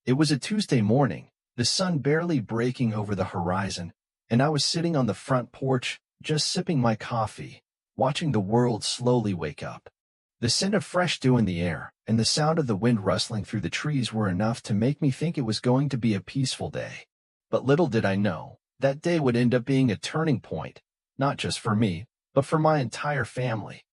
It was a Tuesday morning, the sun barely breaking over the horizon, and I was sitting on the front porch, just sipping my coffee, watching the world slowly wake up. The scent of fresh dew in the air and the sound of the wind rustling through the trees were enough to make me think it was going to be a peaceful day. But little did I know, that day would end up being a turning point, not just for me, but for my entire family.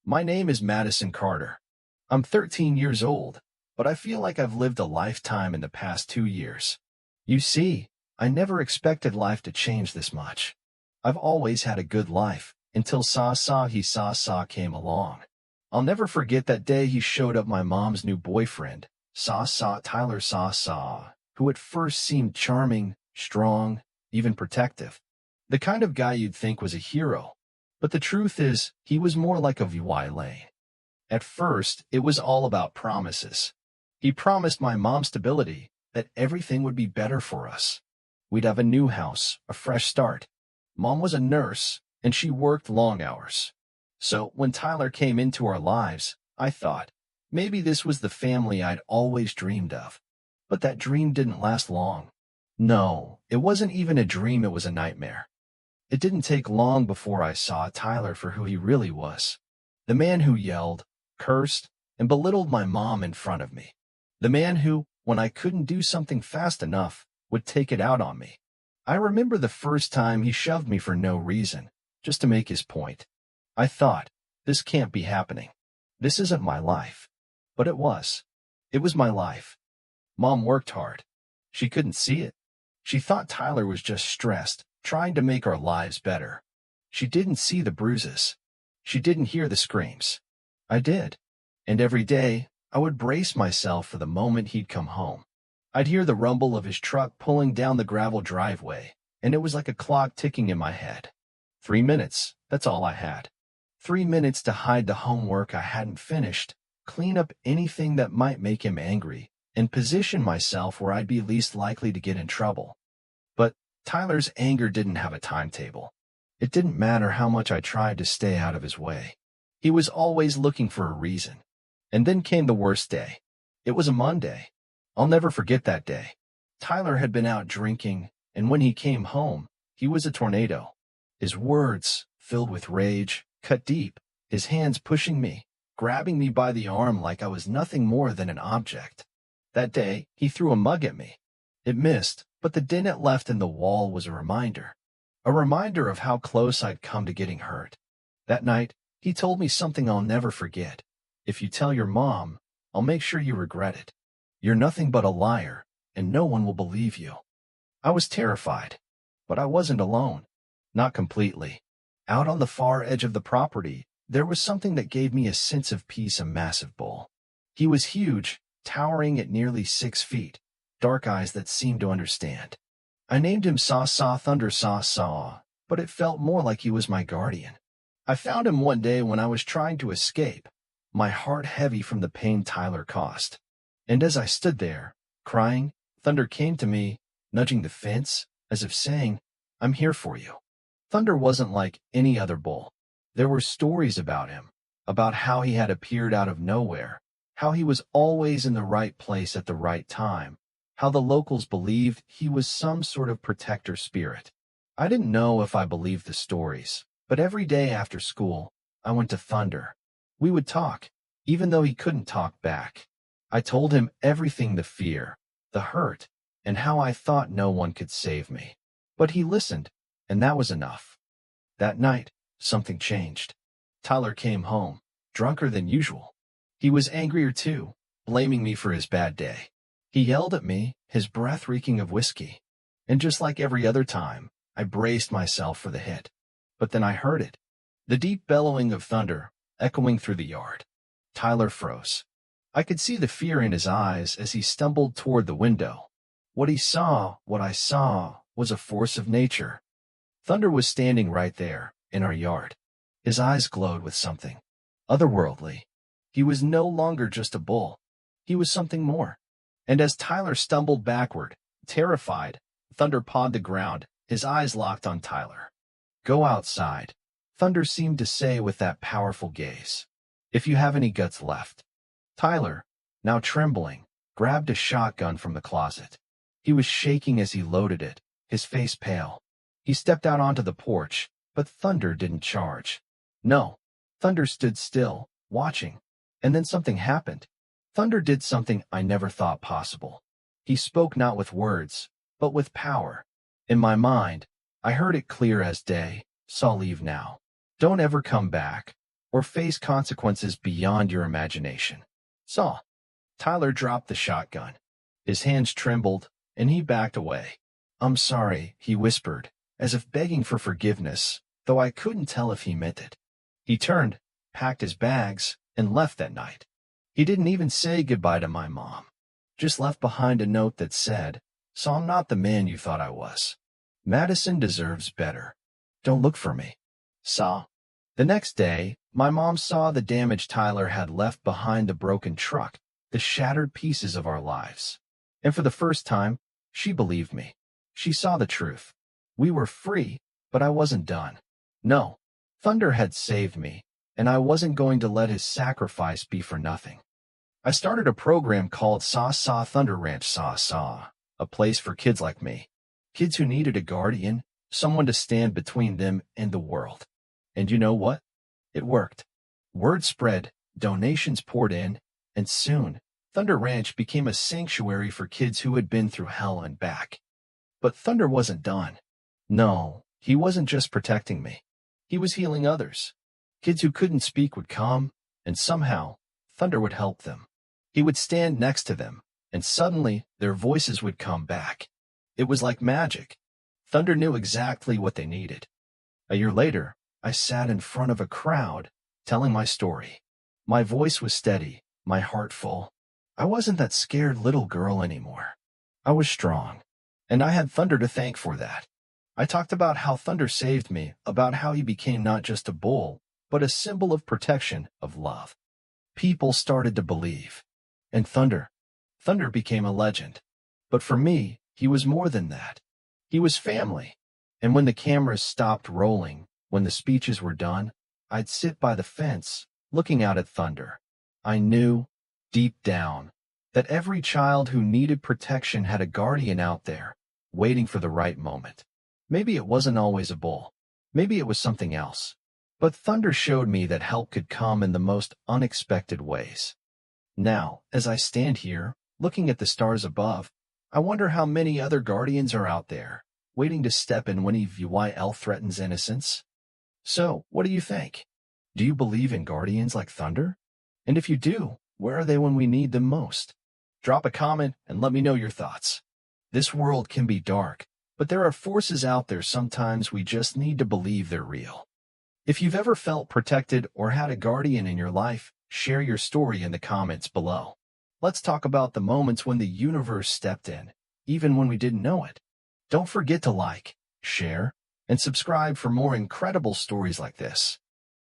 My name is Madison Carter. I'm 13 years old, but I feel like I've lived a lifetime in the past 2 years. You see, I never expected life to change this much. I've always had a good life, until Sa came along. I'll never forget that day he showed up, my mom's new boyfriend, Tyler, who at first seemed charming, strong, even protective. The kind of guy you'd think was a hero. But the truth is, he was more like a villain. At first, it was all about promises. He promised my mom stability, that everything would be better for us. We'd have a new house, a fresh start. Mom was a nurse, and she worked long hours. So when Tyler came into our lives, I thought, maybe this was the family I'd always dreamed of. But that dream didn't last long. No, it wasn't even a dream, it was a nightmare. It didn't take long before I saw Tyler for who he really was. The man who yelled, cursed, and belittled my mom in front of me. The man who, when I couldn't do something fast enough, would take it out on me. I remember the first time he shoved me for no reason, just to make his point. I thought, this can't be happening. This isn't my life. But it was. It was my life. Mom worked hard. She couldn't see it. She thought Tyler was just stressed, trying to make our lives better. She didn't see the bruises. She didn't hear the screams. I did. And every day, I would brace myself for the moment he'd come home. I'd hear the rumble of his truck pulling down the gravel driveway, and it was like a clock ticking in my head. 3 minutes, that's all I had. 3 minutes to hide the homework I hadn't finished, clean up anything that might make him angry, and position myself where I'd be least likely to get in trouble. But Tyler's anger didn't have a timetable. It didn't matter how much I tried to stay out of his way. He was always looking for a reason. And then came the worst day. It was a Monday. I'll never forget that day. Tyler had been out drinking, and when he came home, he was a tornado. His words, filled with rage, cut deep, his hands pushing me, grabbing me by the arm like I was nothing more than an object. That day, he threw a mug at me. It missed, but the dent it left in the wall was a reminder. A reminder of how close I'd come to getting hurt. That night, he told me something I'll never forget. If you tell your mom, I'll make sure you regret it. You're nothing but a liar, and no one will believe you. I was terrified, but I wasn't alone. Not completely. Out on the far edge of the property, there was something that gave me a sense of peace, a massive bull. He was huge, towering at nearly 6 feet, dark eyes that seemed to understand. I named him Thunder Saw, but it felt more like he was my guardian. I found him one day when I was trying to escape, my heart heavy from the pain Tyler caused. And as I stood there, crying, Thunder came to me, nudging the fence, as if saying, I'm here for you. Thunder wasn't like any other bull. There were stories about him, about how he had appeared out of nowhere, how he was always in the right place at the right time, how the locals believed he was some sort of protector spirit. I didn't know if I believed the stories, but every day after school, I went to Thunder. We would talk, even though he couldn't talk back. I told him everything, the fear, the hurt, and how I thought no one could save me. But he listened, and that was enough. That night, something changed. Tyler came home, drunker than usual. He was angrier too, blaming me for his bad day. He yelled at me, his breath reeking of whiskey. And just like every other time, I braced myself for the hit. But then I heard it. The deep bellowing of thunder, echoing through the yard. Tyler froze. I could see the fear in his eyes as he stumbled toward the window. What I saw, was a force of nature. Thunder was standing right there, in our yard. His eyes glowed with something otherworldly. He was no longer just a bull. He was something more. And as Tyler stumbled backward, terrified, Thunder pawed the ground, his eyes locked on Tyler. Go outside, Thunder seemed to say with that powerful gaze. If you have any guts left. Tyler, now trembling, grabbed a shotgun from the closet. He was shaking as he loaded it, his face pale. He stepped out onto the porch, but Thunder didn't charge. No, Thunder stood still, watching. And then something happened. Thunder did something I never thought possible. He spoke not with words, but with power. In my mind, I heard it clear as day. "Saw, leave now. Don't ever come back, or face consequences beyond your imagination." Saw. Tyler dropped the shotgun. His hands trembled, and he backed away. "I'm sorry," he whispered, as if begging for forgiveness, though I couldn't tell if he meant it. He turned, packed his bags, and left that night. He didn't even say goodbye to my mom. Just left behind a note that said, "So I'm not the man you thought I was. Madison deserves better. Don't look for me." Saw. The next day, my mom saw the damage Tyler had left behind, the broken truck, the shattered pieces of our lives. And for the first time, she believed me. She saw the truth. We were free, but I wasn't done. No, Thunder had saved me, and I wasn't going to let his sacrifice be for nothing. I started a program called Saw Thunder Ranch Saw, a place for kids like me. Kids who needed a guardian, someone to stand between them and the world. And you know what? It worked. Word spread, donations poured in, and soon, Thunder Ranch became a sanctuary for kids who had been through hell and back. But Thunder wasn't done. No, he wasn't just protecting me. He was healing others. Kids who couldn't speak would come, and somehow, Thunder would help them. He would stand next to them, and suddenly, their voices would come back. It was like magic. Thunder knew exactly what they needed. A year later, I sat in front of a crowd, telling my story. My voice was steady, my heart full. I wasn't that scared little girl anymore. I was strong, and I had Thunder to thank for that. I talked about how Thunder saved me, about how he became not just a bull, but a symbol of protection, of love. People started to believe. And Thunder became a legend. But for me, he was more than that. He was family. And when the cameras stopped rolling, when the speeches were done, I'd sit by the fence, looking out at Thunder. I knew, deep down, that every child who needed protection had a guardian out there, waiting for the right moment. Maybe it wasn't always a bull. Maybe it was something else. But Thunder showed me that help could come in the most unexpected ways. Now, as I stand here, looking at the stars above, I wonder how many other guardians are out there, waiting to step in when EVYL threatens innocence. So, what do you think? Do you believe in guardians like Thunder? And if you do, where are they when we need them most? Drop a comment and let me know your thoughts. This world can be dark, but there are forces out there sometimes we just need to believe they're real. If you've ever felt protected or had a guardian in your life, share your story in the comments below. Let's talk about the moments when the universe stepped in, even when we didn't know it. Don't forget to like, share, and subscribe for more incredible stories like this.